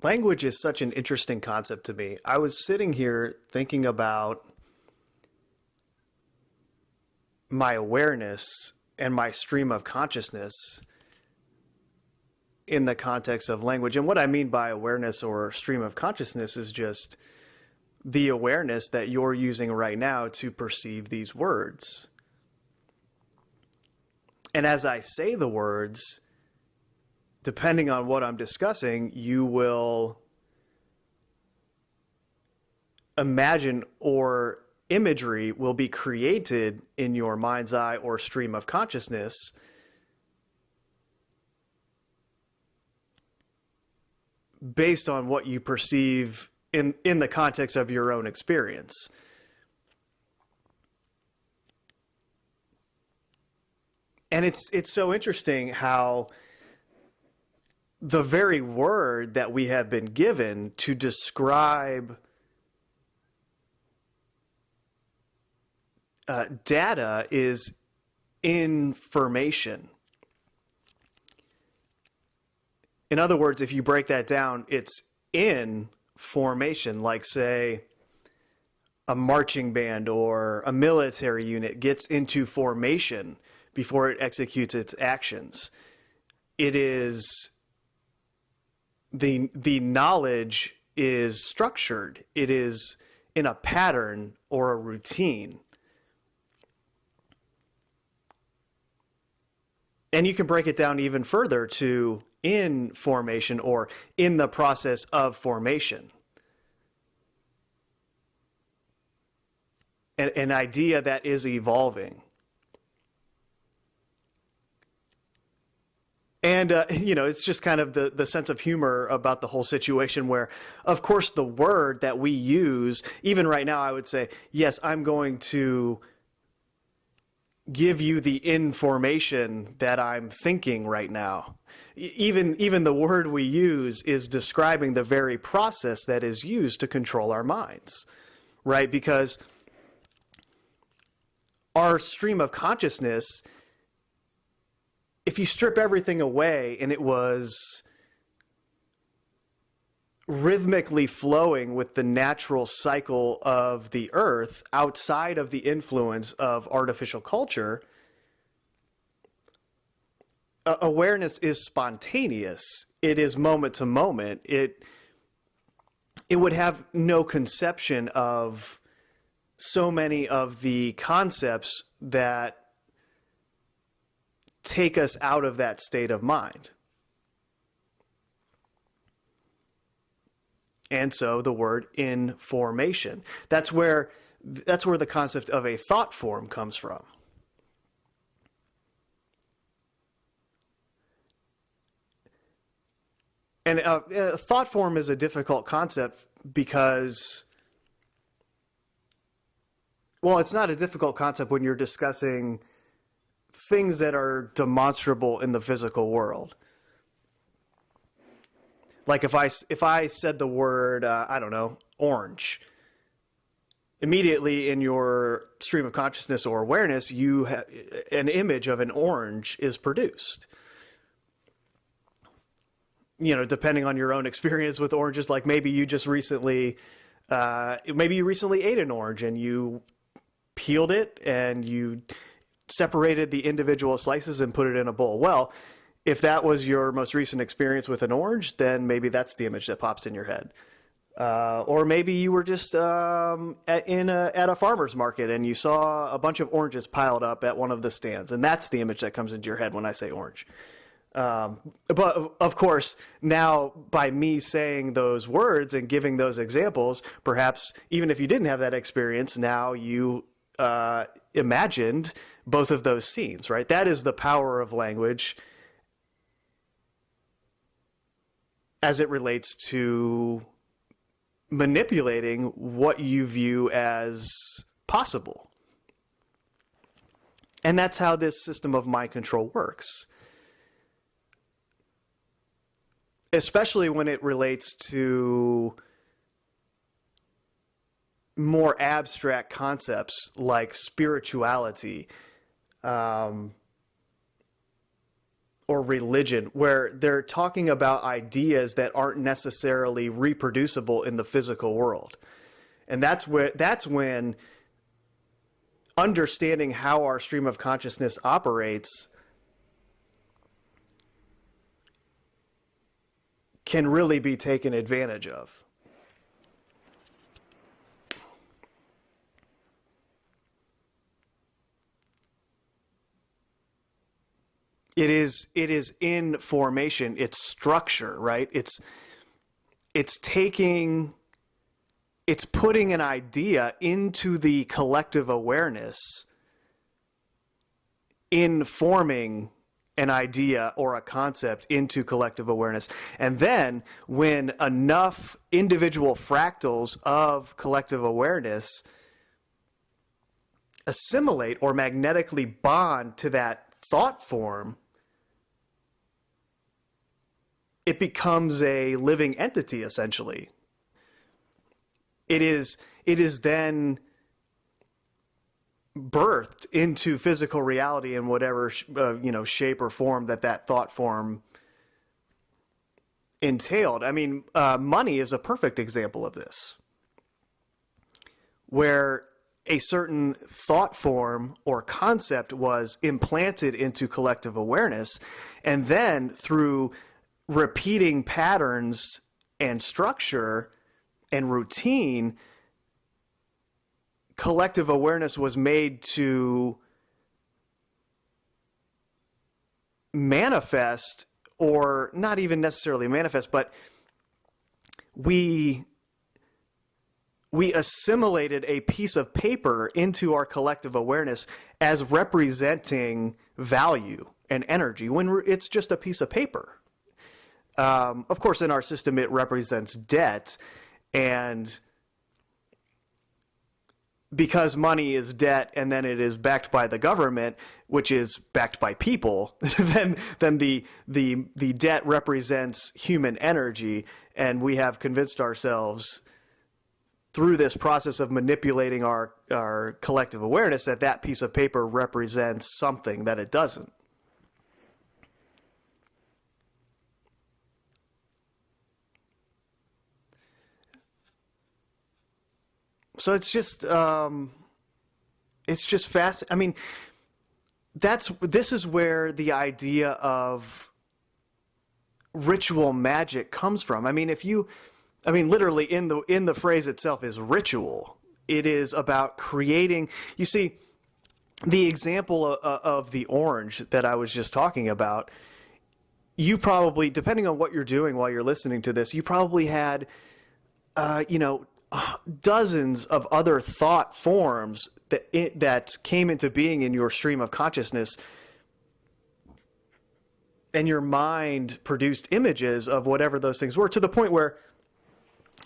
Language is such an interesting concept to me. I was sitting here thinking about my awareness and my stream of consciousness in the context of language. And what I mean by awareness or stream of consciousness is just the awareness that you're using right now to perceive these words. And as I say the words, depending on what I'm discussing, you will imagine or imagery will be created in your mind's eye or stream of consciousness based on what you perceive in the context of your own experience. And it's so interesting how the very word that we have been given to describe data is information. In other words, if you break that down, it's in formation, like say a marching band or a military unit gets into formation before it executes its actions. It is the knowledge is structured. It is in a pattern or a routine. And you can break it down even further to in formation or in the process of formation. An idea that is evolving. And, it's just kind of the sense of humor about the whole situation where, of course, the word that we use, even right now, I would say, yes, I'm going to give you the information that I'm thinking right now. Even the word we use is describing the very process that is used to control our minds, right? Because our stream of consciousness, if you strip everything away and it was rhythmically flowing with the natural cycle of the earth outside of the influence of artificial culture, awareness is spontaneous. It is moment to moment. It would have no conception of so many of the concepts that take us out of that state of mind. And so the word information. That's where the concept of a thought form comes from. And a thought form is a difficult concept because, well, it's not a difficult concept when you're discussing things that are demonstrable in the physical world. Like if I said the word, orange, immediately in your stream of consciousness or awareness, an image of an orange is produced. Depending on your own experience with oranges, like maybe you recently ate an orange and you peeled it and you separated the individual slices and put it in a bowl. Well, if that was your most recent experience with an orange, then maybe that's the image that pops in your head. Or maybe you were just at a farmer's market and you saw a bunch of oranges piled up at one of the stands, and that's the image that comes into your head when I say orange. But of course, now by me saying those words and giving those examples, perhaps even if you didn't have that experience, now you imagined both of those scenes, right? That is the power of language as it relates to manipulating what you view as possible. And that's how this system of mind control works. Especially when it relates to more abstract concepts like spirituality, or or religion, where they're talking about ideas that aren't necessarily reproducible in the physical world. And that's when understanding how our stream of consciousness operates can really be taken advantage of. It is in formation, it's structure, right? It's putting an idea into the collective awareness, in forming an idea or a concept into collective awareness. And then when enough individual fractals of collective awareness assimilate or magnetically bond to that thought form, it becomes a living entity, essentially. It is then birthed into physical reality in whatever shape or form that thought form entailed. I mean, money is a perfect example of this, where a certain thought form or concept was implanted into collective awareness, and then through repeating patterns and structure and routine, collective awareness was made to manifest, or not even necessarily manifest, but we assimilated a piece of paper into our collective awareness as representing value and energy when it's just a piece of paper. Of course, in our system, it represents debt, and because money is debt and then it is backed by the government, which is backed by people, then the debt represents human energy, and we have convinced ourselves through this process of manipulating our collective awareness that piece of paper represents something that it doesn't. So it's just fast. I mean, this is where the idea of ritual magic comes from. I mean, literally in the phrase itself is ritual. It is about creating. You see, the example of the orange that I was just talking about. You probably, depending on what you're doing while you're listening to this, you probably had, dozens of other thought forms that came into being in your stream of consciousness, and your mind produced images of whatever those things were, to the point where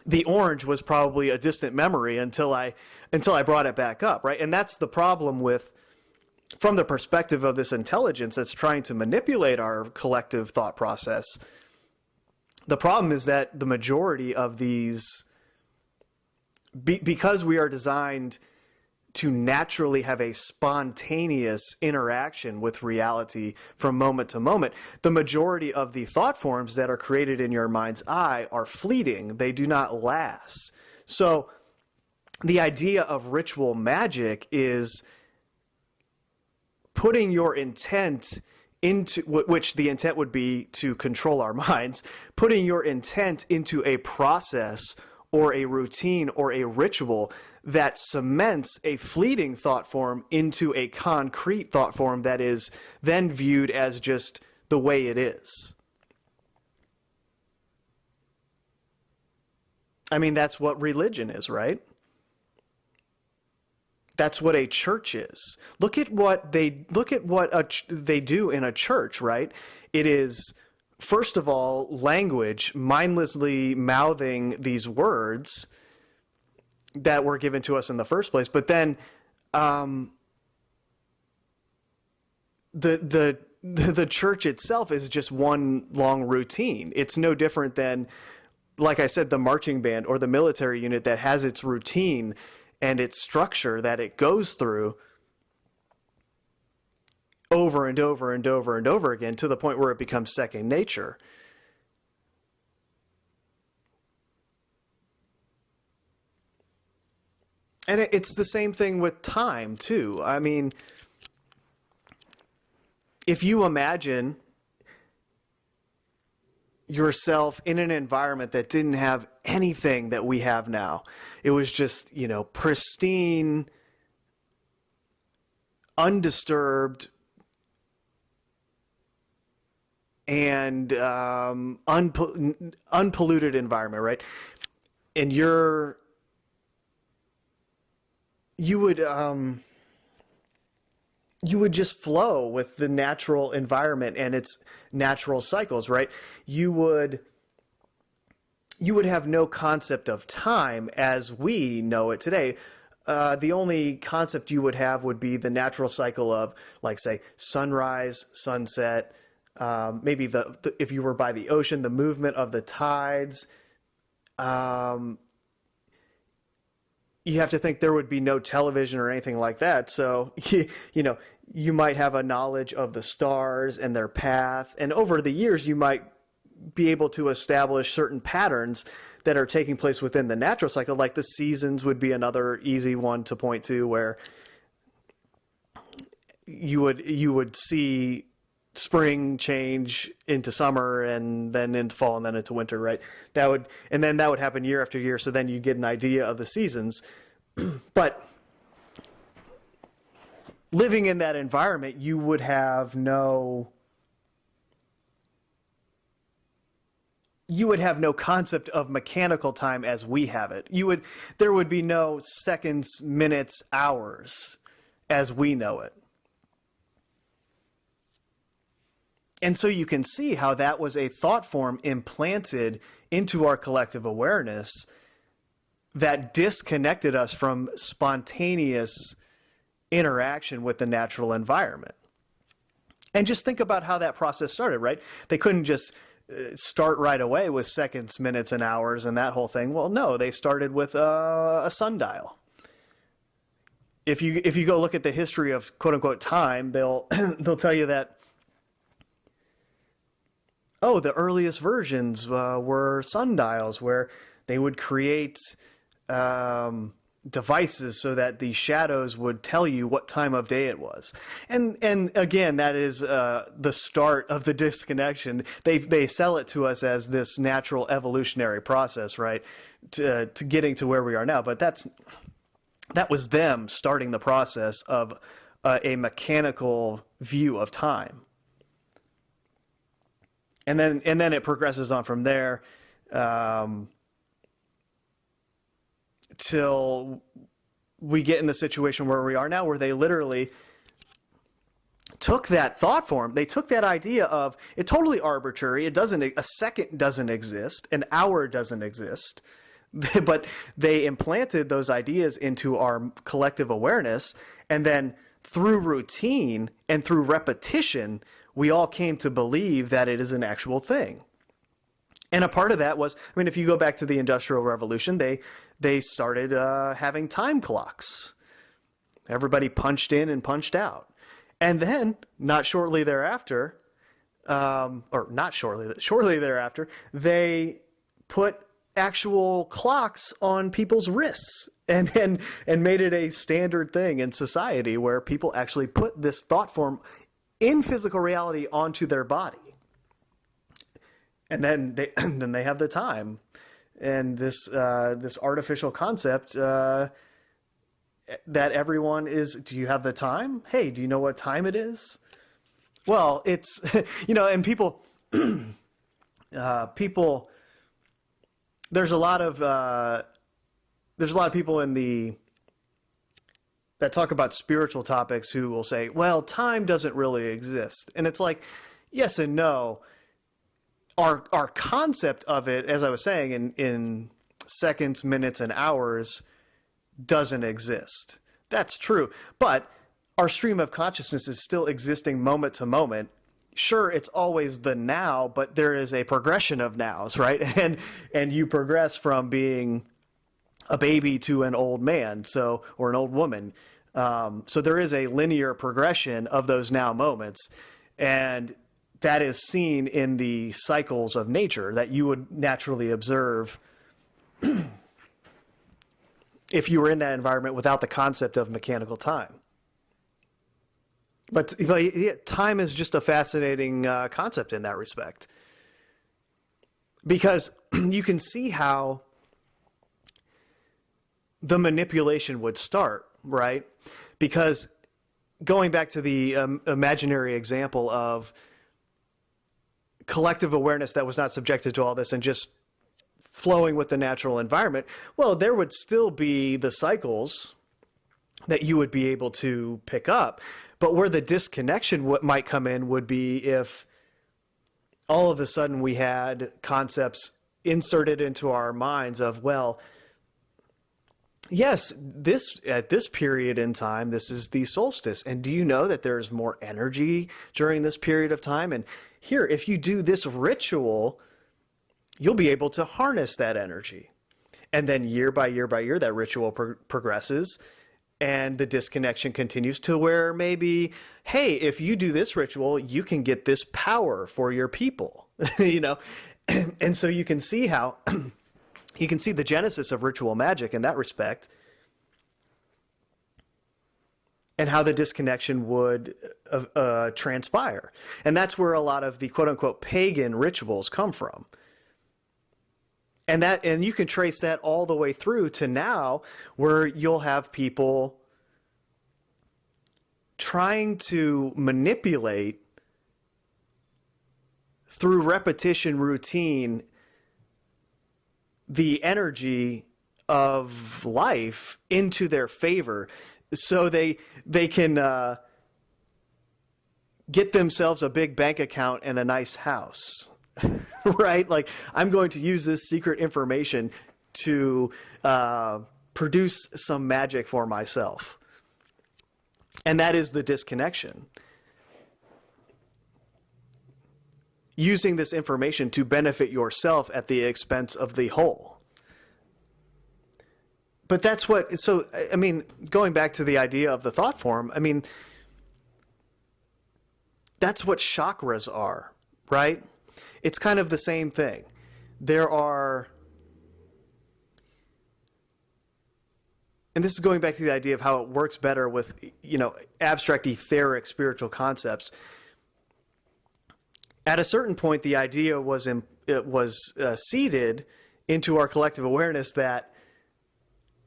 the orange was probably a distant memory until I brought it back up, right? And that's the problem from the perspective of this intelligence that's trying to manipulate our collective thought process. The problem is that the majority of these, because we are designed to naturally have a spontaneous interaction with reality from moment to moment, the majority of the thought forms that are created in your mind's eye are fleeting. They do not last. So the idea of ritual magic is putting your intent into, which the intent would be to control our minds, putting your intent into a process or a routine or a ritual that cements a fleeting thought form into a concrete thought form that is then viewed as just the way it is. I mean, that's what religion is, right? That's what a church is. Look at what they do in a church, right? It is, first of all, language, mindlessly mouthing these words that were given to us in the first place. But then the church itself is just one long routine. It's no different than, like I said, the marching band or the military unit that has its routine and its structure that it goes through. over and over and over and over again to the point where it becomes second nature. And it's the same thing with time, too. I mean, if you imagine yourself in an environment that didn't have anything that we have now, it was just, pristine, undisturbed, and unpolluted environment, right? And you would just flow with the natural environment and its natural cycles, right? You would have no concept of time as we know it today. The only concept you would have would be the natural cycle of, like, say, sunrise, sunset, maybe if you were by the ocean, the movement of the tides. You have to think there would be no television or anything like that. So, you might have a knowledge of the stars and their path. And over the years, you might be able to establish certain patterns that are taking place within the natural cycle. Like the seasons would be another easy one to point to, where you would see spring change into summer and then into fall and then into winter, right? That would happen year after year. So then you get an idea of the seasons. But living in that environment, you would have no concept of mechanical time as we have it. There would be no seconds, minutes, hours as we know it. And so you can see how that was a thought form implanted into our collective awareness that disconnected us from spontaneous interaction with the natural environment. And just think about how that process started, right? They couldn't just start right away with seconds, minutes, and hours and that whole thing. Well, no, they started with a sundial. If you go look at the history of quote unquote time, they'll tell you that, the earliest versions were sundials, where they would create devices so that the shadows would tell you what time of day it was. And again, that is the start of the disconnection. They sell it to us as this natural evolutionary process, right, to getting to where we are now. But that was them starting the process of a mechanical view of time. And then it progresses on from there till we get in the situation where we are now, where they literally took that thought form. They took that idea of it totally arbitrary. A second doesn't exist. An hour doesn't exist. But they implanted those ideas into our collective awareness. And then through routine and through repetition, we all came to believe that it is an actual thing. And a part of that was, if you go back to the Industrial Revolution, they started having time clocks. Everybody punched in and punched out. And then, shortly thereafter, they put actual clocks on people's wrists and made it a standard thing in society where people actually put this thought form in physical reality onto their body. And then they have the time, and this artificial concept that everyone is. Do you have the time? Hey, do you know what time it is? Well, it's and people. There's a lot of people that talk about spiritual topics who will say, well, time doesn't really exist. And it's like, yes and no. Our concept of it, as I was saying, in seconds, minutes, and hours doesn't exist. That's true. But our stream of consciousness is still existing moment to moment. Sure, it's always the now, but there is a progression of nows, right? And you progress from being a baby to an old man, or an old woman. So there is a linear progression of those now moments, and that is seen in the cycles of nature that you would naturally observe if you were in that environment without the concept of mechanical time. But yeah, time is just a fascinating concept in that respect, because you can see how the manipulation would start, right? Because going back to the imaginary example of collective awareness that was not subjected to all this and just flowing with the natural environment, well, there would still be the cycles that you would be able to pick up. But where the disconnection might come in would be if all of a sudden we had concepts inserted into our minds of, well, yes, at this period in time, this is the solstice. And do you know that there's more energy during this period of time? And here, if you do this ritual, you'll be able to harness that energy. And then year by year by year, that ritual progresses. And the disconnection continues to where maybe, hey, if you do this ritual, you can get this power for your people, you know? And so you can see how, you can see the genesis of ritual magic in that respect, and how the disconnection would transpire. And that's where a lot of the quote unquote pagan rituals come from. And you can trace that all the way through to now, where you'll have people trying to manipulate through repetition routine the energy of life into their favor, so they can get themselves a big bank account and a nice house. Right? Like, I'm going to use this secret information to produce some magic for myself. And that is the disconnection. Using this information to benefit yourself at the expense of the whole. But that's what, so, I mean, going back to the idea of the thought form, I mean, that's what chakras are, right? It's kind of the same thing. There are, and this is going back to the idea of how it works better with, you know, abstract etheric spiritual concepts. At a certain point, the idea was seeded into our collective awareness that,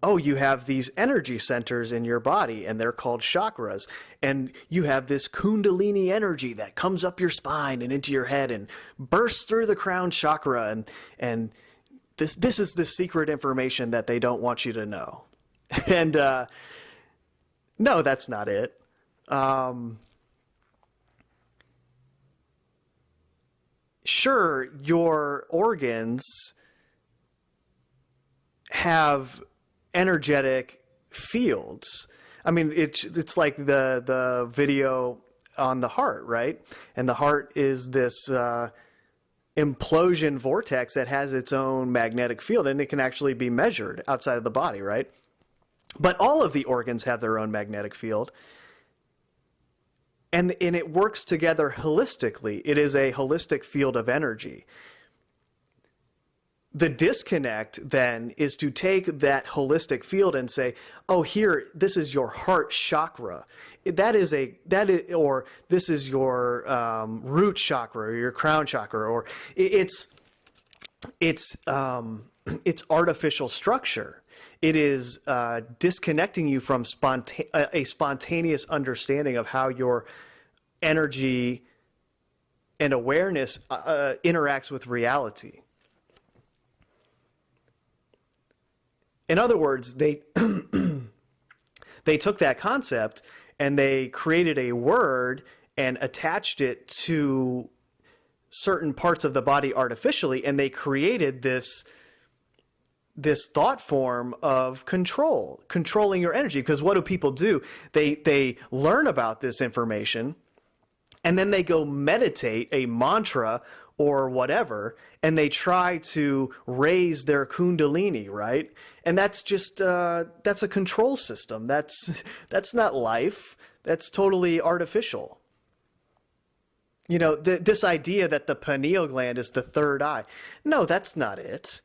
oh, you have these energy centers in your body, and they're called chakras. And you have this kundalini energy that comes up your spine and into your head and bursts through the crown chakra. And this is the secret information that they don't want you to know. And no, that's not it. Sure, your organs have energetic fields. I mean, it's like the video on the heart, right? And the heart is this implosion vortex that has its own magnetic field, and it can actually be measured outside of the body, right? But all of the organs have their own magnetic field, and it works together holistically. It is a holistic field of energy. The disconnect then is to take that holistic field and say, oh, here, this is your heart chakra. Or this is your root chakra or your crown chakra, or it's artificial structure. It is disconnecting you from a spontaneous understanding of how your energy and awareness interacts with reality. In other words, they took that concept and they created a word and attached it to certain parts of the body artificially, and they created this thought form of controlling your energy. Because what do people do? They learn about this information, and then they go meditate a mantra or whatever, and they try to raise their kundalini, right? And that's just that's a control system. That's not life. That's totally artificial. You know, this idea that the pineal gland is the third eye. No, that's not it.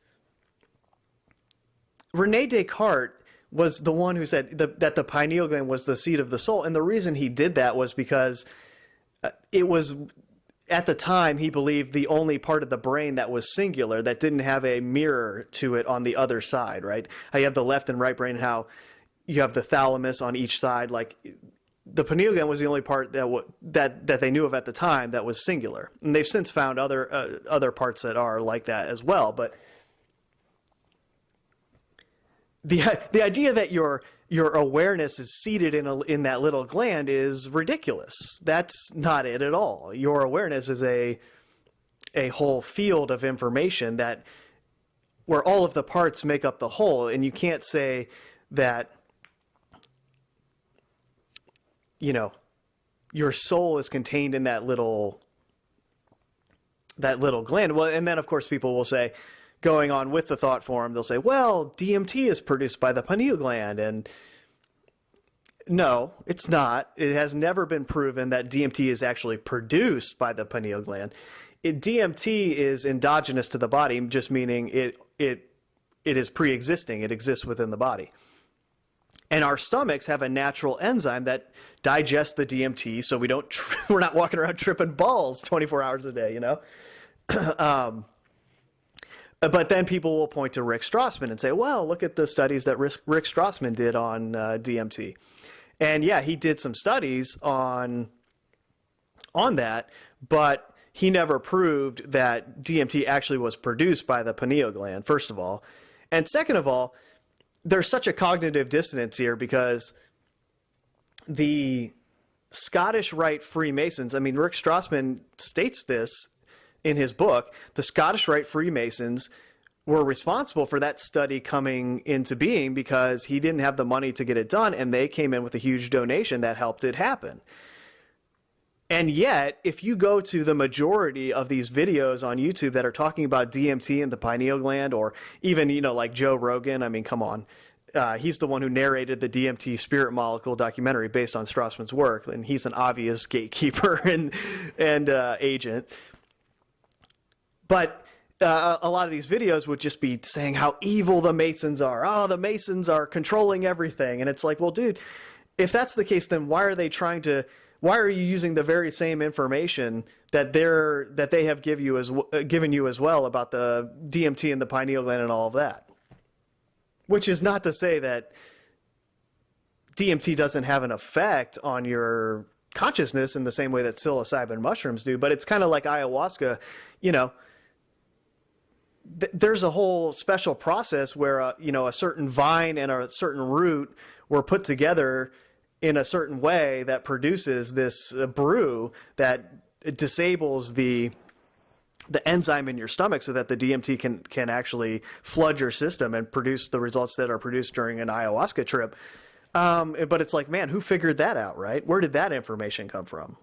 Rene Descartes was the one who said that the pineal gland was the seat of the soul. And the reason he did that was because it was, at the time, he believed the only part of the brain that was singular, that didn't have a mirror to it on the other side, right? How you have the left and right brain, how you have the thalamus on each side. Like, the pineal gland was the only part that they knew of at the time that was singular. And they've since found other parts that are like that as well. But the idea that your awareness is seated in that little gland is ridiculous. That's not it at all. Your awareness is a whole field of information where all of the parts make up the whole, and you can't say that, you know, your soul is contained in that little gland. Well, and then of course people will say, going on with the thought form, they'll say, well, DMT is produced by the pineal gland. And no, it's not. It has never been proven that DMT is actually produced by the pineal gland. DMT is endogenous to the body, just meaning it is pre-existing. It exists within the body. And our stomachs have a natural enzyme that digests the DMT, so we're not walking around tripping balls 24 hours a day, you know? But then people will point to Rick Strassman and say, well, look at the studies that Rick Strassman did on DMT. And yeah, he did some studies on that, but he never proved that DMT actually was produced by the pineal gland, first of all. And second of all, there's such a cognitive dissonance here because the Scottish Rite Freemasons, I mean, Rick Strassman states this in his book, the Scottish Rite Freemasons were responsible for that study coming into being because he didn't have the money to get it done, and they came in with a huge donation that helped it happen. And yet, if you go to the majority of these videos on YouTube that are talking about DMT and the pineal gland, or even, you know, like Joe Rogan, I mean, come on. He's the one who narrated the DMT Spirit Molecule documentary based on Strassman's work, and he's an obvious gatekeeper and agent. But a lot of these videos would just be saying how evil the Masons are. Oh, the Masons are controlling everything. And it's like, well, dude, if that's the case, then why are you using the very same information that they have given you as well about the DMT and the pineal gland and all of that? Which is not to say that DMT doesn't have an effect on your consciousness in the same way that psilocybin mushrooms do, but it's kind of like ayahuasca, you know. There's a whole special process where, a certain vine and a certain root were put together in a certain way that produces this brew that disables the enzyme in your stomach so that the DMT can actually flood your system and produce the results that are produced during an ayahuasca trip. But it's like, man, who figured that out, right? Where did that information come from?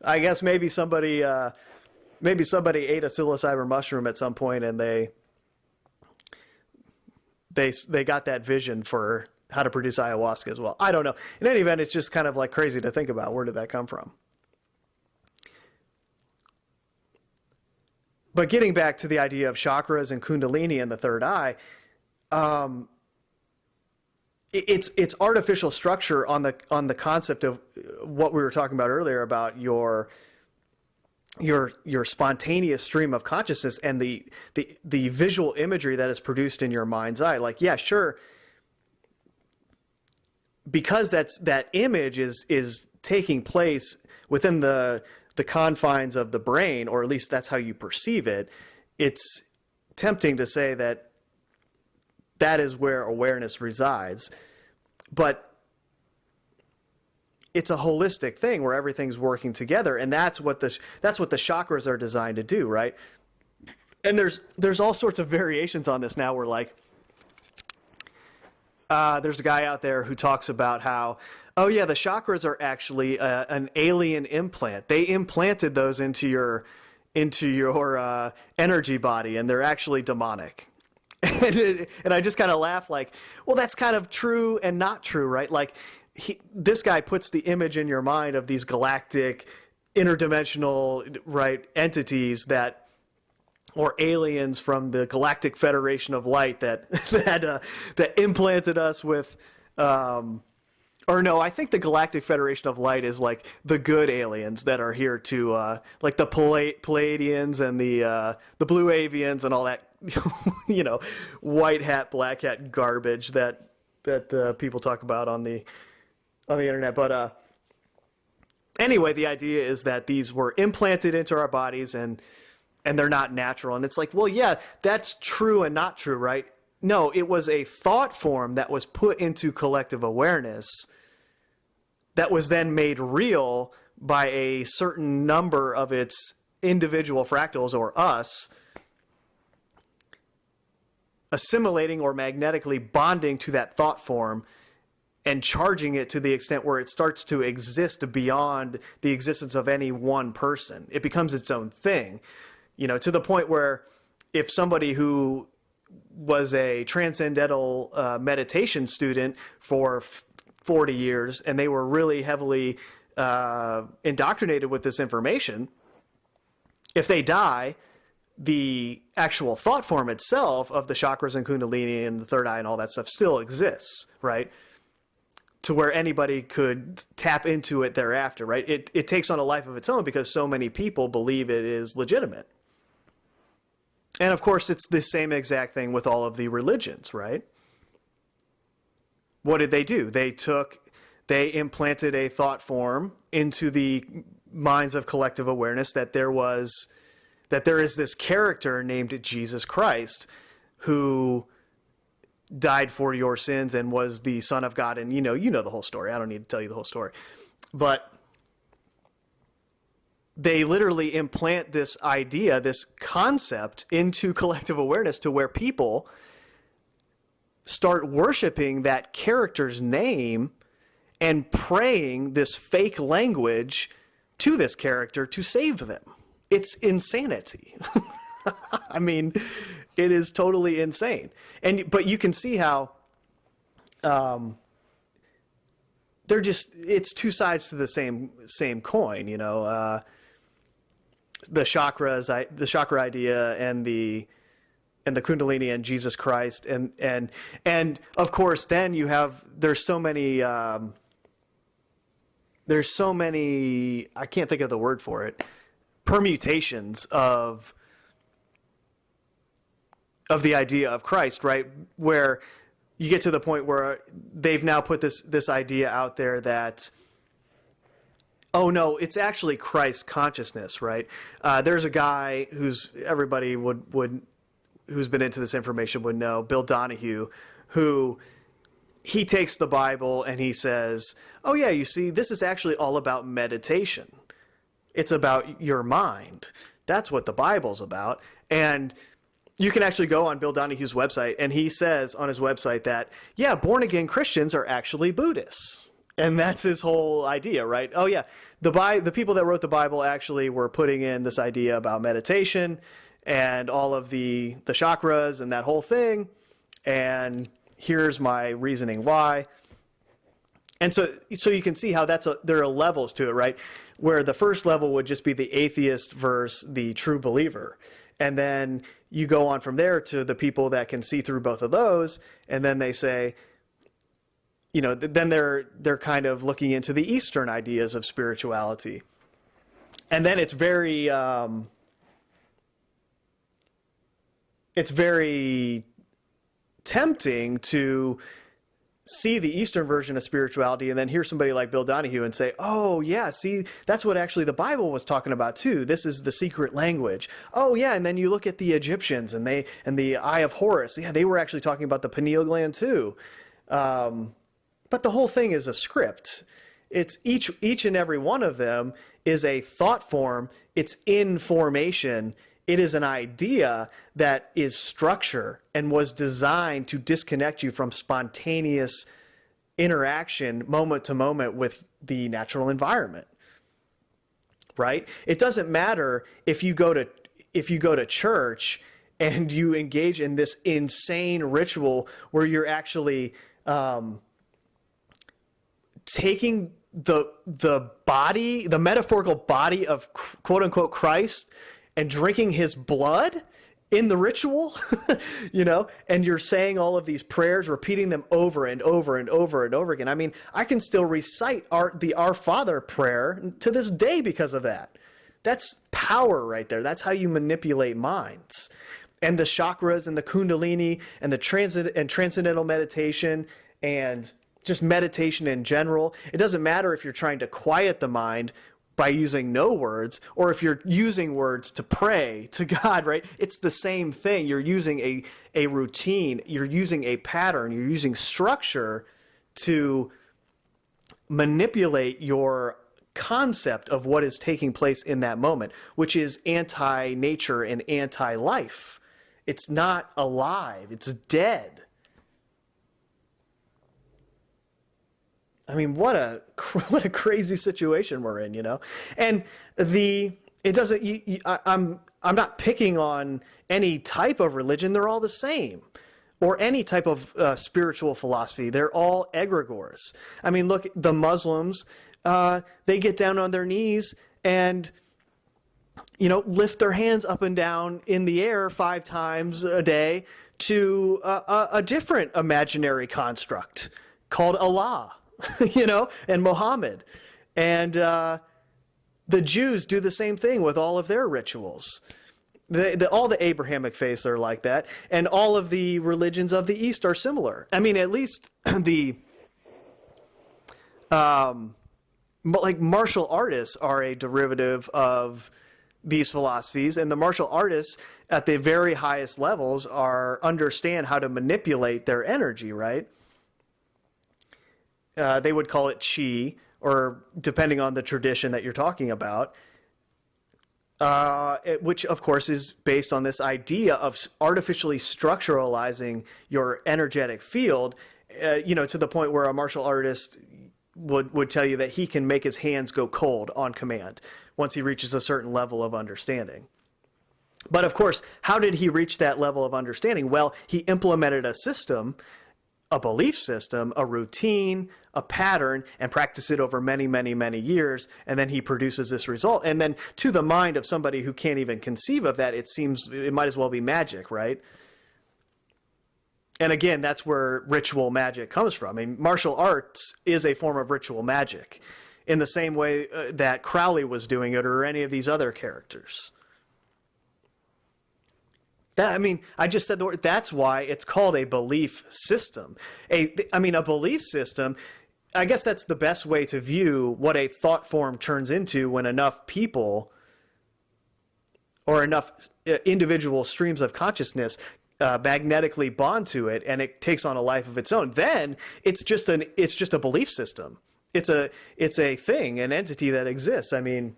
I guess maybe somebody ate a psilocybin mushroom at some point and they got that vision for how to produce ayahuasca as well. I don't know. In any event, it's just kind of like crazy to think about. Where did that come from? But getting back to the idea of chakras and kundalini and the third eye, it's artificial structure on the concept of what we were talking about earlier about your spontaneous stream of consciousness and the visual imagery that is produced in your mind's eye. Like, yeah, sure, because that image is taking place within the confines of the brain, or at least that's how you perceive it. It's tempting to say that is where awareness resides, but it's a holistic thing where everything's working together, and that's what the chakras are designed to do, right? And there's all sorts of variations on this now. Where like there's a guy out there who talks about how, oh yeah, the chakras are actually an alien implant. They implanted those into your into your energy body, and they're actually demonic. And I just kind of laugh like, well, that's kind of true and not true, right? Like this guy puts the image in your mind of these galactic, interdimensional, right, entities that, or aliens from the Galactic Federation of Light that that implanted us with, or no, I think the Galactic Federation of Light is like the good aliens that are here to, like the Palladians and the Blue Avians and all that, you know, white hat, black hat garbage that people talk about on the internet. But anyway, the idea is that these were implanted into our bodies and they're not natural. And it's like, well, yeah, that's true and not true, right? No, it was a thought form that was put into collective awareness that was then made real by a certain number of its individual fractals, or us, assimilating or magnetically bonding to that thought form and charging it to the extent where it starts to exist beyond the existence of any one person. It becomes its own thing, you know, to the point where if somebody who was a transcendental meditation student for 40 years and they were really heavily indoctrinated with this information, if they die, the actual thought form itself of the chakras and kundalini and the third eye and all that stuff still exists, right? To where anybody could tap into it thereafter, right? It takes on a life of its own because so many people believe it is legitimate. And of course, it's the same exact thing with all of the religions, right? What did they do? They implanted a thought form into the minds of collective awareness that there is this character named Jesus Christ who died for your sins and was the Son of God. And you know the whole story. I don't need to tell you the whole story. But they literally implant this idea, this concept into collective awareness to where people start worshiping that character's name and praying this fake language to this character to save them. It's insanity. I mean, it is totally insane. But you can see how it's two sides to the same coin, you know. The chakra idea and the kundalini and Jesus Christ and of course then there's so many I can't think of the word for it, permutations of the idea of Christ, right? Where you get to the point where they've now put this idea out there that, oh no, it's actually Christ consciousness, right? There's a guy who's everybody who's been into this information would know, Bill Donahue, who he takes the Bible and he says, oh yeah, you see, this is actually all about meditation. It's about your mind. That's what the Bible's about. And you can actually go on Bill Donahue's website and he says on his website that, yeah, born again Christians are actually Buddhists. And that's his whole idea, right? Oh yeah, the people that wrote the Bible actually were putting in this idea about meditation and all of the chakras and that whole thing. And here's my reasoning why. And so you can see how there are levels to it, right? Where the first level would just be the atheist versus the true believer. And then you go on from there to the people that can see through both of those. And then they say, you know, then they're kind of looking into the Eastern ideas of spirituality. And then it's very tempting to see the Eastern version of spirituality and then hear somebody like Bill Donahue and say, oh yeah, see, that's what actually the Bible was talking about too. This is the secret language. Oh yeah, and then you look at the Egyptians and the Eye of Horus. Yeah, they were actually talking about the pineal gland too. But the whole thing is a script. It's each and every one of them is a thought form. It's information. It is an idea that is structure and was designed to disconnect you from spontaneous interaction moment to moment with the natural environment. right? It doesn't matter if you go to church and you engage in this insane ritual where you're actually taking the body, the metaphorical body of quote unquote Christ, and drinking his blood in the ritual, and you're saying all of these prayers, repeating them over and over and over and over again. I mean, I can still recite the Our Father prayer to this day because of that. That's power right there. That's how you manipulate minds. And the chakras and the kundalini and the transcendental meditation and just meditation in general. It doesn't matter if you're trying to quiet the mind by using no words, or if you're using words to pray to God, right? It's the same thing. You're using a routine, you're using a pattern, you're using structure to manipulate your concept of what is taking place in that moment, which is anti-nature and anti-life. It's not alive, it's dead. I mean, what a crazy situation we're in, And I'm not picking on any type of religion. They're all the same, or any type of spiritual philosophy. They're all egregores. I mean, look, the Muslims, they get down on their knees and lift their hands up and down in the air 5 times a day to a different imaginary construct called Allah. And Muhammad. And the Jews do the same thing with all of their rituals. All the Abrahamic faiths are like that. And all of the religions of the East are similar. I mean, at least martial artists are a derivative of these philosophies. And the martial artists at the very highest levels understand how to manipulate their energy, right? They would call it chi, or depending on the tradition that you're talking about, which of course is based on this idea of artificially structuralizing your energetic field, to the point where a martial artist would tell you that he can make his hands go cold on command once he reaches a certain level of understanding. But of course, how did he reach that level of understanding? Well, he implemented a system, a belief system, a routine, a pattern, and practice it over many, many, many years. And then he produces this result. And then to the mind of somebody who can't even conceive of that, it seems it might as well be magic, right? And again, that's where ritual magic comes from. I mean, martial arts is a form of ritual magic in the same way that Crowley was doing it, or any of these other characters. I just said the word. That's why it's called a belief system. A belief system, I guess that's the best way to view what a thought form turns into when enough people or enough individual streams of consciousness magnetically bond to it, and it takes on a life of its own. Then it's just a belief system. It's a thing, an entity that exists. I mean,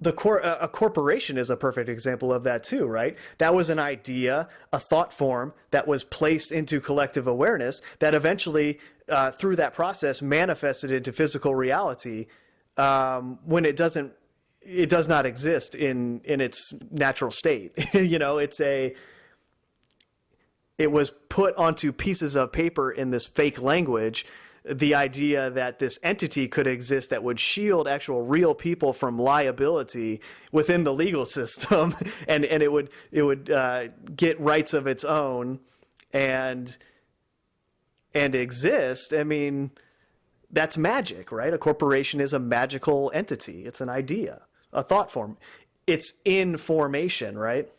a corporation is a perfect example of that too, right? That was an idea, a thought form that was placed into collective awareness that eventually, through that process, manifested into physical reality when it does not exist in its natural state. It was put onto pieces of paper in this fake language, the idea that this entity could exist that would shield actual real people from liability within the legal system, and it would get rights of its own and exist. I mean, that's magic, right? A corporation is a magical entity. It's an idea, a thought form. It's in formation, right?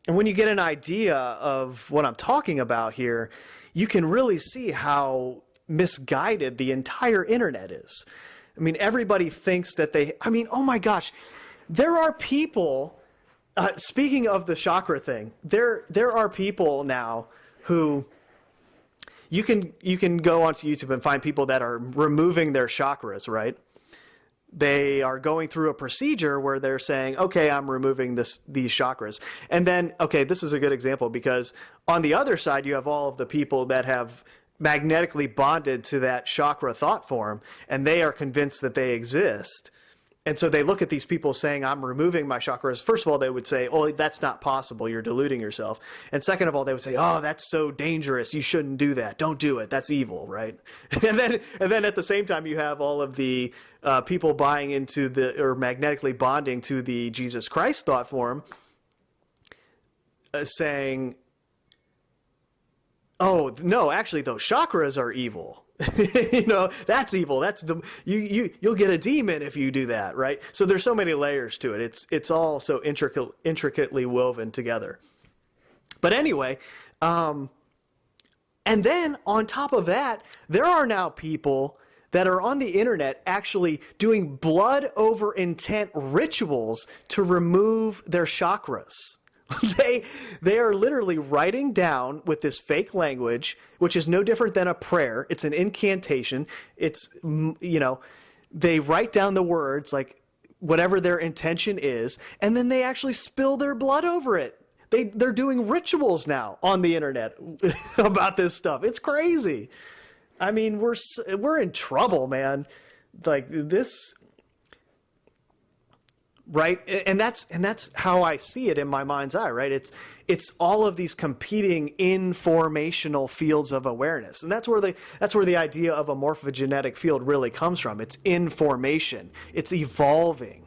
And when you get an idea of what I'm talking about here, you can really see how misguided the entire internet is. I mean, everybody thinks that oh my gosh, there are people, speaking of the chakra thing, there are people now who, you can go onto YouTube and find people that are removing their chakras, right? They are going through a procedure where they're saying, okay, I'm removing these chakras. And then, okay, this is a good example, because on the other side, you have all of the people that have magnetically bonded to that chakra thought form, and they are convinced that they exist. And so they look at these people saying, I'm removing my chakras. First of all, they would say, oh, that's not possible. You're deluding yourself. And second of all, they would say, oh, that's so dangerous. You shouldn't do that. Don't do it. That's evil, right? And then at the same time, you have all of the people buying into or magnetically bonding to the Jesus Christ thought form, saying, oh, no, actually, those chakras are evil. That's evil. That's you'll get a demon if you do that, right? So there's so many layers to it. It's all so intricately woven together. But anyway, and then on top of that, there are now people that are on the internet actually doing blood over intent rituals to remove their chakras. They are literally writing down with this fake language, which is no different than a prayer. It's an incantation. It's, they write down the words, like whatever their intention is, and then they actually spill their blood over it. They're doing rituals now on the internet about this stuff. It's crazy. I mean, we're in trouble, man. Like this. Right. And that's how I see it in my mind's eye. Right. It's all of these competing informational fields of awareness. And that's where the idea of a morphogenetic field really comes from. It's information. It's evolving.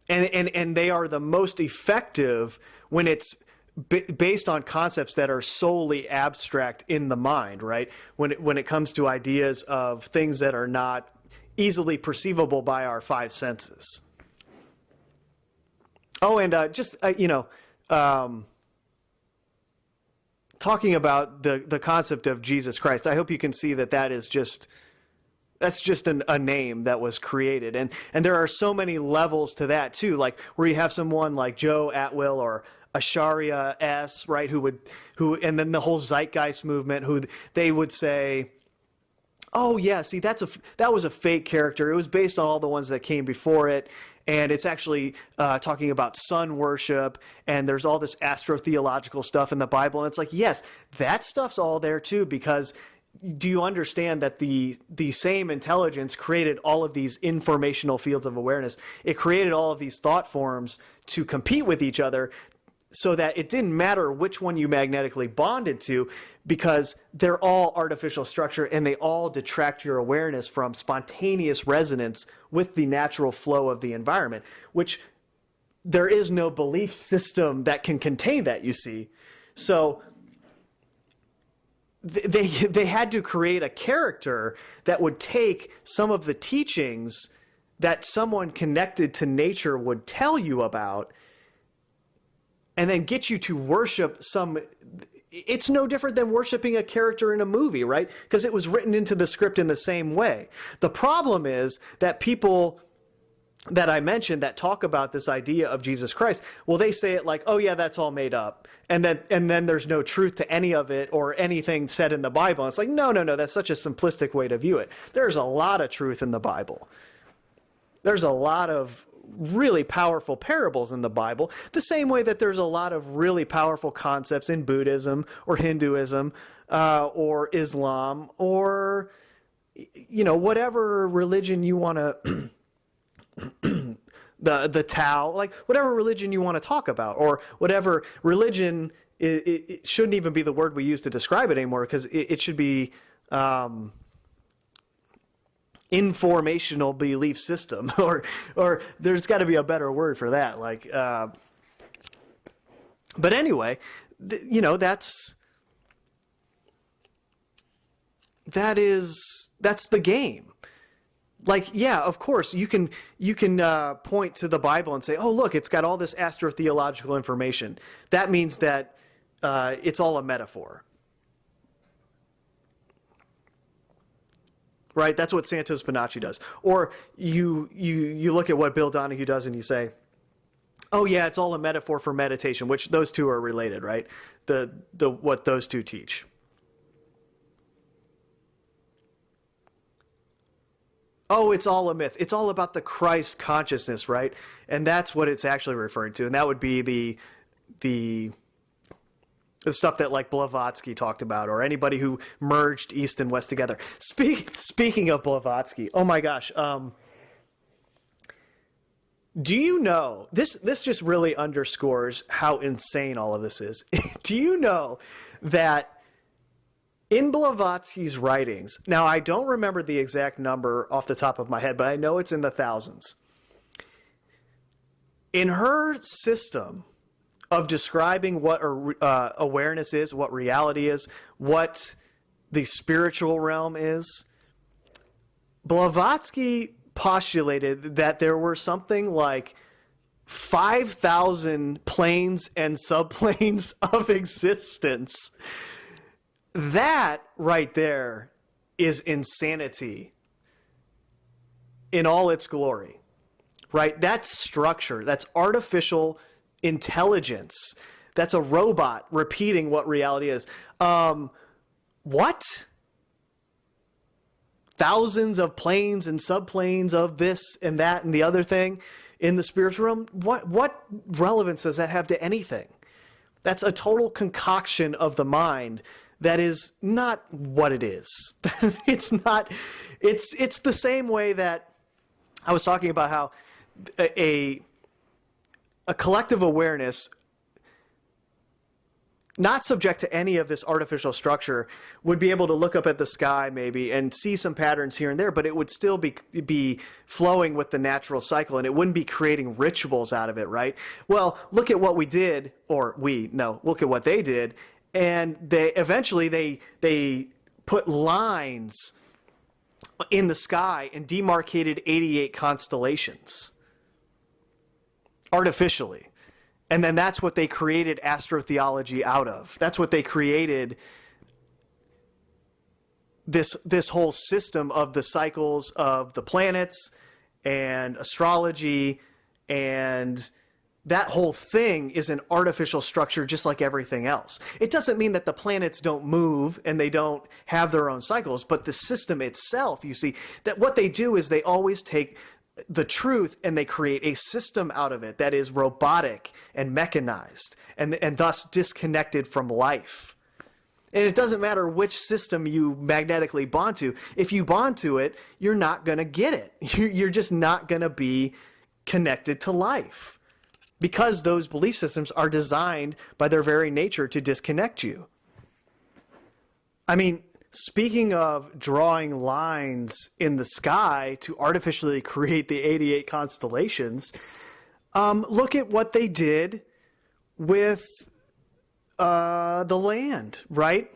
And they are the most effective when it's based on concepts that are solely abstract in the mind. Right. When it comes to ideas of things that are not easily perceivable by our five senses. Oh, and talking about the concept of Jesus Christ, I hope you can see that's just a name that was created. And there are so many levels to that too, like where you have someone like Joe Atwill or Acharya S, right, and then the whole zeitgeist movement, who they would say, oh yeah, see, that was a fake character. It was based on all the ones that came before it, and it's actually talking about sun worship, and there's all this astro-theological stuff in the Bible, and it's like, yes, that stuff's all there too, because do you understand that the same intelligence created all of these informational fields of awareness? It created all of these thought forms to compete with each other, so that it didn't matter which one you magnetically bonded to, because they're all artificial structure and they all detract your awareness from spontaneous resonance with the natural flow of the environment, which there is no belief system that can contain that, you see. So they had to create a character that would take some of the teachings that someone connected to nature would tell you about, and then get you to worship it's no different than worshiping a character in a movie, right? Because it was written into the script in the same way. The problem is that people that I mentioned that talk about this idea of Jesus Christ, well, they say it like, oh yeah, that's all made up. And then there's no truth to any of it or anything said in the Bible. And it's like, no, that's such a simplistic way to view it. There's a lot of truth in the Bible. There's a lot of really powerful parables in the Bible, the same way that there's a lot of really powerful concepts in Buddhism or Hinduism or Islam or, whatever religion you want to, the Tao, like whatever religion you want to talk about, or whatever religion, it shouldn't even be the word we use to describe it anymore, because it should be informational belief system, or there's got to be a better word for that. Like, but anyway, that's the game. Like, yeah, of course you can point to the Bible and say, oh, look, it's got all this astro-theological information. That means that it's all a metaphor. Right? That's what Santos Bonacci does. Or you look at what Bill Donahue does and you say, oh yeah, it's all a metaphor for meditation, which those two are related, right? What those two teach. Oh, it's all a myth. It's all about the Christ consciousness, right? And that's what it's actually referring to. And that would be the The stuff that like Blavatsky talked about, or anybody who merged East and West together. Speaking of Blavatsky, oh my gosh. Do you know, this just really underscores how insane all of this is. Do you know that in Blavatsky's writings, now I don't remember the exact number off the top of my head, but I know it's in the thousands. In her system of describing what awareness is, what reality is, what the spiritual realm is, Blavatsky postulated that there were something like 5,000 planes and subplanes of existence. That right there is insanity in all its glory, right? That's structure. That's artificial intelligence. That's a robot repeating what reality is. What? Thousands of planes and subplanes of this and that and the other thing in the spiritual realm? What relevance does that have to anything? That's a total concoction of the mind that is not what it is. It's not, it's the same way that I was talking about how a collective awareness, not subject to any of this artificial structure, would be able to look up at the sky maybe and see some patterns here and there, but it would still be flowing with the natural cycle, and it wouldn't be creating rituals out of it, right? Well, look at what we did, look at what they did, and they eventually put lines in the sky and demarcated 88 constellations artificially. And then that's what they created astro-theology out of. That's what they created this whole system of the cycles of the planets and astrology, and that whole thing is an artificial structure just like everything else. It doesn't mean that the planets don't move and they don't have their own cycles, but the system itself, you see, that what they do is they always take the truth and they create a system out of it that is robotic and mechanized and thus disconnected from life. And it doesn't matter which system you magnetically bond to. If you bond to it, you're not going to get it. You're just not going to be connected to life, because those belief systems are designed by their very nature to disconnect you. I mean, speaking of drawing lines in the sky to artificially create the 88 constellations, look at what they did with the land, right?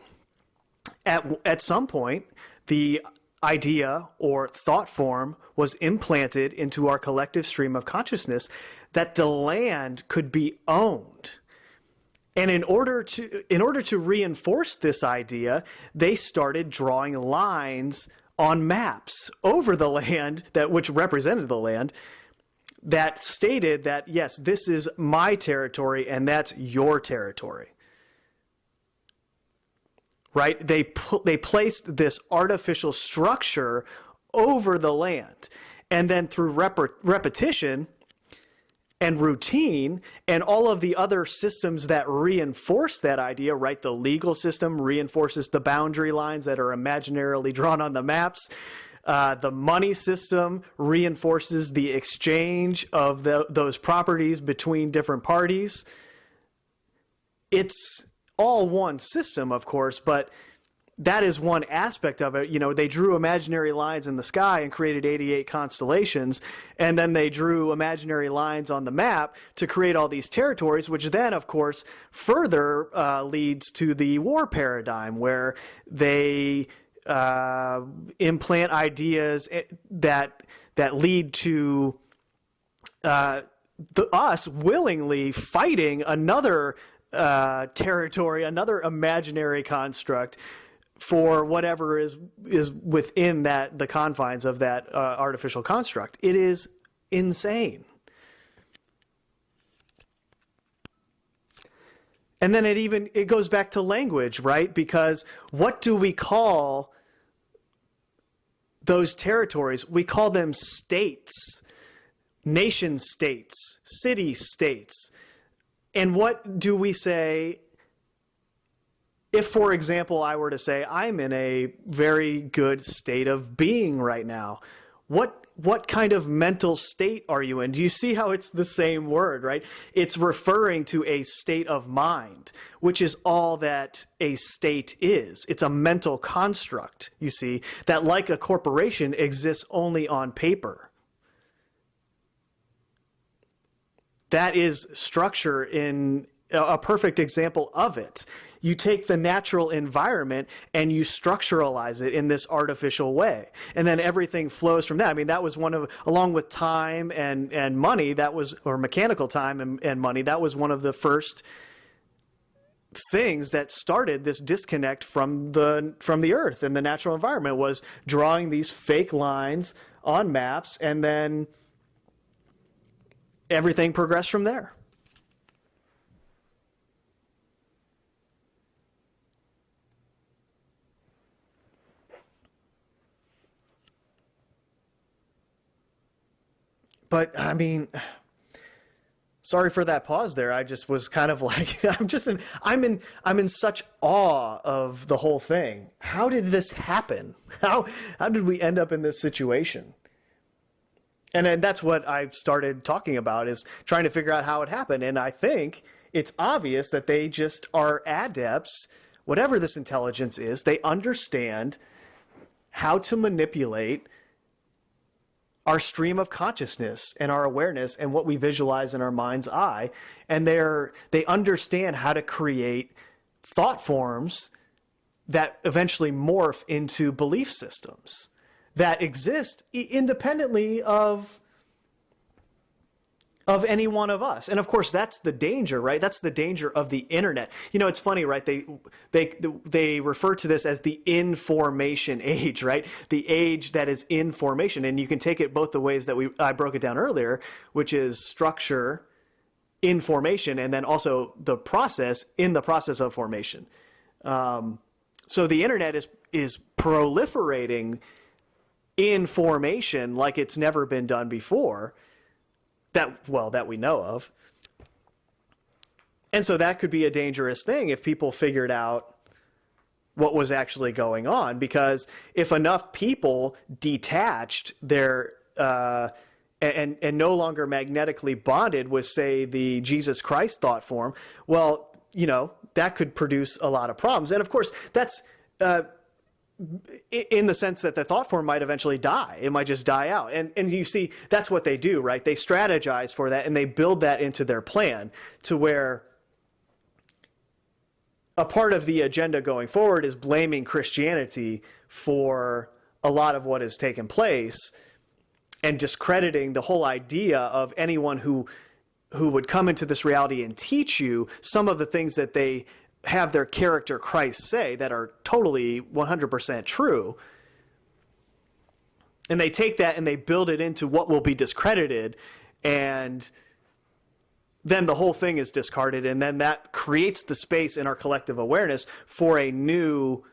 At some point, the idea or thought form was implanted into our collective stream of consciousness that the land could be owned. And in order to reinforce this idea, they started drawing lines on maps over the land which represented the land, that stated that, yes, this is my territory and that's your territory. Right? They placed this artificial structure over the land, and then through repetition and routine and all of the other systems that reinforce that idea, right? The legal system reinforces the boundary lines that are imaginarily drawn on the maps. The money system reinforces the exchange of those properties between different parties. It's all one system, of course, but that is one aspect of it. You know, they drew imaginary lines in the sky and created 88 constellations, and then they drew imaginary lines on the map to create all these territories, which then, of course, further leads to the war paradigm, where they implant ideas that lead to us willingly fighting another territory, another imaginary construct, for whatever is within the confines of that artificial construct. It is insane. And then it goes back to language, right? Because what do we call those territories? We call them states, nation states, city states. And what do we say if, for example, I were to say, I'm in a very good state of being right now, what kind of mental state are you in? Do you see how it's the same word, right? It's referring to a state of mind, which is all that a state is. It's a mental construct, you see, that like a corporation exists only on paper. That is structure in a perfect example of it. You take the natural environment and you structuralize it in this artificial way. And then everything flows from that. I mean, that was one of, along with time and money, that was, or mechanical time and money, that was one of the first things that started this disconnect from the earth and the natural environment, was drawing these fake lines on maps, and then everything progressed from there. But I mean, sorry for that pause there. I just was kind of like, I'm in such awe of the whole thing. How did this happen? How did we end up in this situation? And then that's what I started talking about, is trying to figure out how it happened. And I think it's obvious that they just are adepts, whatever this intelligence is. They understand how to manipulate our stream of consciousness and our awareness and what we visualize in our mind's eye. And they understand how to create thought forms that eventually morph into belief systems that exist independently of any one of us. And of course, that's the danger, right? That's the danger of the internet. You know, it's funny, right? They refer to this as the information age, right? The age that is in formation. And you can take it both the ways that I broke it down earlier, which is structure, information, and then also the process in the process of formation. So the internet is proliferating information like it's never been done before, that we know of. And so that could be a dangerous thing if people figured out what was actually going on, because if enough people detached their and no longer magnetically bonded with, say, the Jesus Christ thought form, well, you know, that could produce a lot of problems. And of course, that's in the sense that the thought form might eventually die. It might just die out. And you see, that's what they do, right? They strategize for that, and they build that into their plan, to where a part of the agenda going forward is blaming Christianity for a lot of what has taken place, and discrediting the whole idea of anyone who would come into this reality and teach you some of the things that they have their character Christ say that are totally 100% true. And they take that and they build it into what will be discredited, and then the whole thing is discarded, and then that creates the space in our collective awareness for a new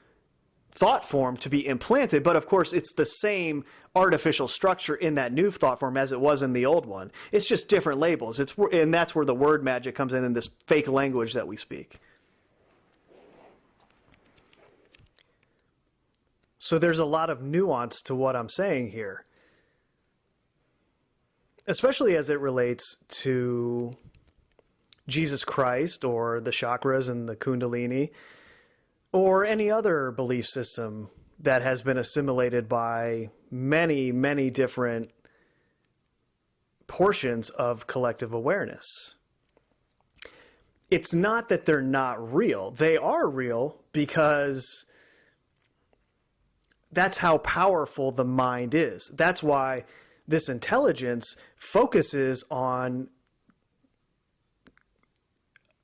thought form to be implanted. But of course, it's the same artificial structure in that new thought form as it was in the old one. It's just different labels. And that's where the word magic comes in this fake language that we speak. So there's a lot of nuance to what I'm saying here, especially as it relates to Jesus Christ, or the chakras and the kundalini, or any other belief system that has been assimilated by many, many different portions of collective awareness. It's not that they're not real. They are real, because that's how powerful the mind is. That's why this intelligence focuses on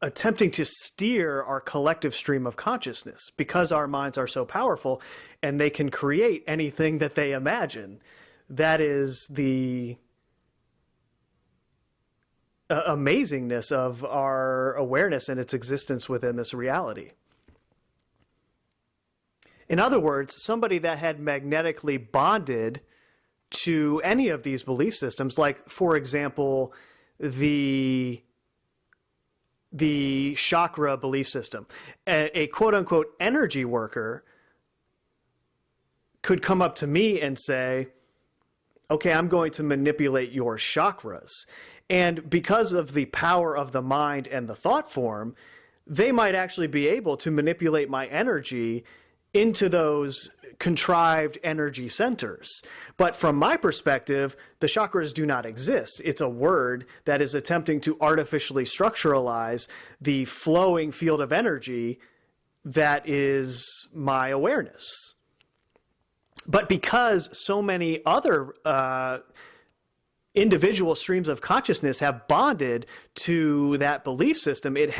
attempting to steer our collective stream of consciousness, because our minds are so powerful and they can create anything that they imagine. That is the amazingness of our awareness and its existence within this reality. In other words, somebody that had magnetically bonded to any of these belief systems, like, for example, the the chakra belief system. A quote unquote energy worker could come up to me and say, okay, I'm going to manipulate your chakras. And because of the power of the mind and the thought form, they might actually be able to manipulate my energy into those contrived energy centers. But from my perspective, the chakras do not exist. It's a word that is attempting to artificially structuralize the flowing field of energy that is my awareness. But because so many other individual streams of consciousness have bonded to that belief system, it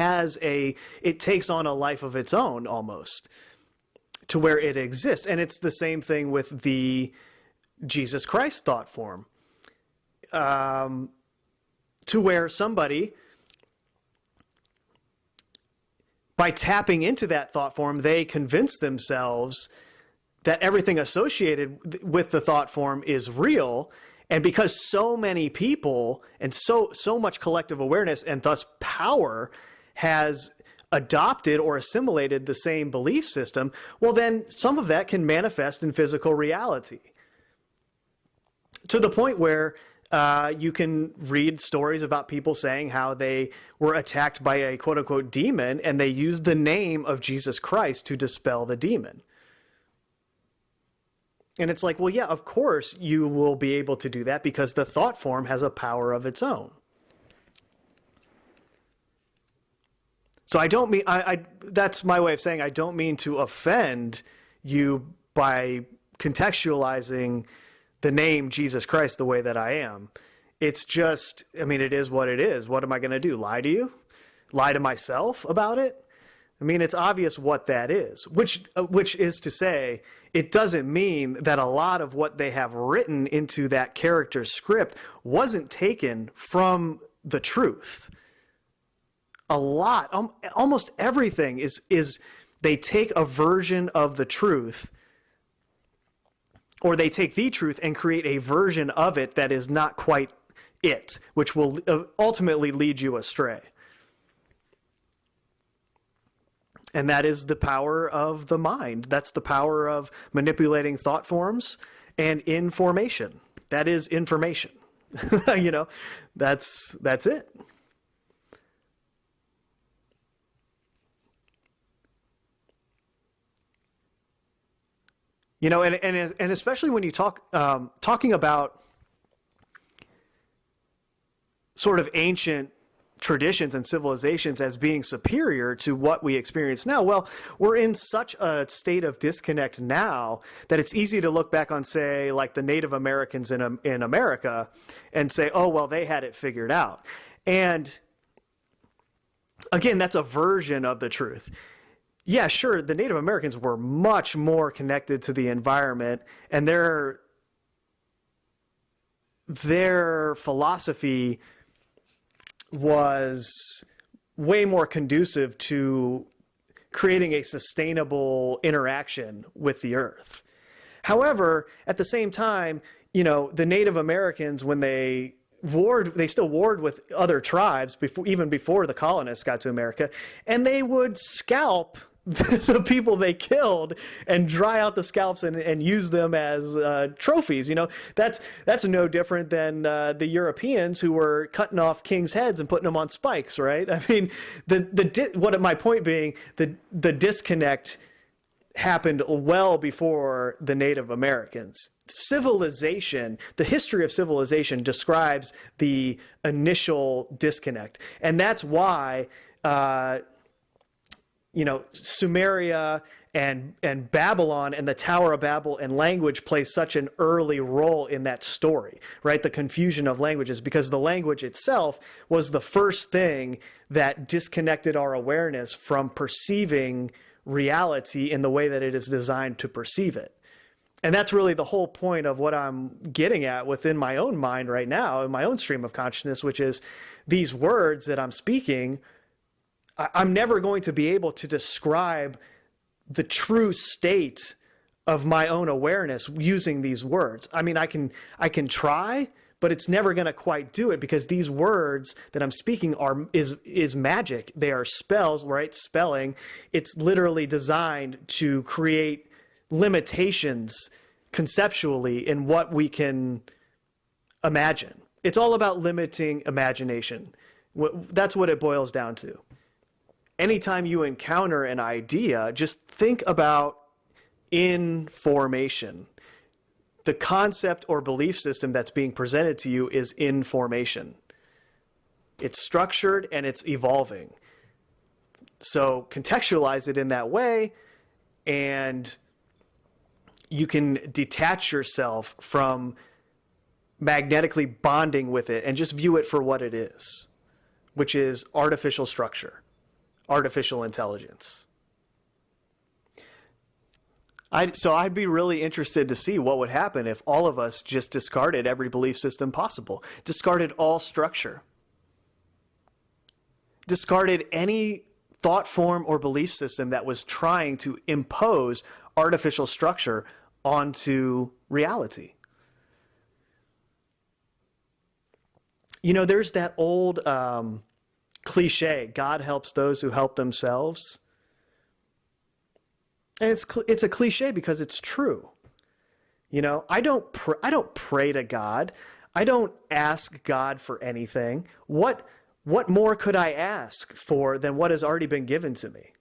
takes on a life of its own almost, to where it exists. And it's the same thing with the Jesus Christ thought form, to where somebody, by tapping into that thought form, they convince themselves that everything associated with the thought form is real. And because so many people and so much collective awareness and thus power has adopted or assimilated the same belief system, well, then some of that can manifest in physical reality. To the point where you can read stories about people saying how they were attacked by a quote unquote demon and they used the name of Jesus Christ to dispel the demon. And it's like, well, yeah, of course you will be able to do that because the thought form has a power of its own. So I don't mean, that's my way of saying I don't mean to offend you by contextualizing the name Jesus Christ the way that I am. It's just, I mean, it is what it is. What am I going to do? Lie to you? Lie to myself about it? I mean, it's obvious what that is, which is to say, it doesn't mean that a lot of what they have written into that character's script wasn't taken from the truth. A lot, almost everything is they take a version of the truth, or they take the truth and create a version of it that is not quite it, which will ultimately lead you astray. And that is the power of the mind. That's the power of manipulating thought forms and information. That is information. You know, that's it. You know, and especially when you talking about sort of ancient traditions and civilizations as being superior to what we experience now. Well, we're in such a state of disconnect now that it's easy to look back on, say, like the Native Americans in America and say, oh, well, they had it figured out. And again, that's a version of the truth. Yeah, sure, the Native Americans were much more connected to the environment, and their philosophy was way more conducive to creating a sustainable interaction with the earth. However, at the same time, you know, the Native Americans, when they still warred with other tribes even before the colonists got to America, and they would scalp the people they killed and dry out the scalps and use them as trophies. You know, that's no different than the Europeans who were cutting off kings' heads and putting them on spikes, right? I mean, my point being, the disconnect happened well before the Native Americans. Civilization, the history of civilization describes the initial disconnect, and that's why you know, Sumeria and Babylon and the Tower of Babel and language plays such an early role in that story, right? The confusion of languages, because the language itself was the first thing that disconnected our awareness from perceiving reality in the way that it is designed to perceive it. And that's really the whole point of what I'm getting at within my own mind right now, in my own stream of consciousness, which is these words that I'm speaking, I'm never going to be able to describe the true state of my own awareness using these words. I mean, I can try, but it's never going to quite do it because these words that I'm speaking is magic. They are spells, right? Spelling. It's literally designed to create limitations conceptually in what we can imagine. It's all about limiting imagination. That's what it boils down to. Anytime you encounter an idea, just think about information. The concept or belief system that's being presented to you is information. It's structured and it's evolving. So contextualize it in that way, and you can detach yourself from magnetically bonding with it and just view it for what it is, which is artificial structure, artificial intelligence. So I'd be really interested to see what would happen if all of us just discarded every belief system possible, discarded all structure, discarded any thought form or belief system that was trying to impose artificial structure onto reality. You know, there's that old cliche, God helps those who help themselves. And it's a cliche because it's true. You know, I don't pray to God. I don't ask God for anything. What more could I ask for than what has already been given to me?